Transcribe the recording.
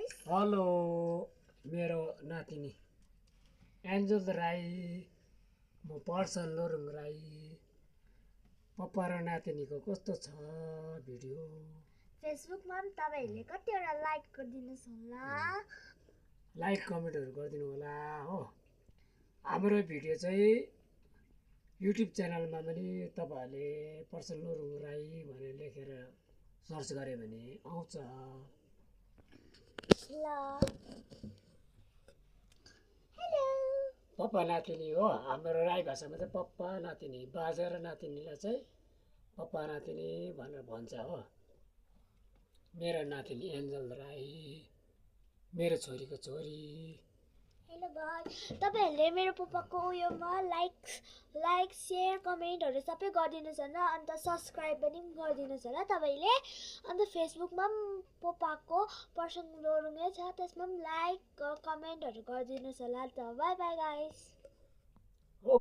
guys. Hello मेरो नातिनी angel Rai म पर्सन लोरुङ राई पप्पा र नातिनीको कस्तो छ भिडियो फेसबुकमा पनि तपाईहरुले कतिवटा लाइक गरिदिनुस् होला लाइक कमेन्टहरु गरिदिनु होला हो हाम्रो भिडियो चाहिँ युट्युब च्यानलमा पनि तपाईहरुले पर्सन लोरुङ राई भनेर लेखेर सर्च गरे भने आउँछ ल हेलो पप्पा नातिनी हो हाम्रो राई भाषामा चाहिँ पप्पा नातिनी बाजे र नातिनीलाई चाहिँ पप्पा नातिनी भनेर भन्छ हो मेरो नातिनी एन्जल राई मेरो छोरीको छोरी हेलो गाइस तपाईहरुले मेरो पप्पाको उयोमा लाइक शेयर कमेन्टहरु सबै गरिदिनुस् होला अन्त सब्स्क्राइब पनि गरिदिनुस् होला तपाईले अन्त फेसबुकमा पनि पप्पाको पर्सन लोरुङै छ त्यसमा पनि लाइक कमेन्टहरु गरिदिनुस् होला त बाइ बाइ गाइस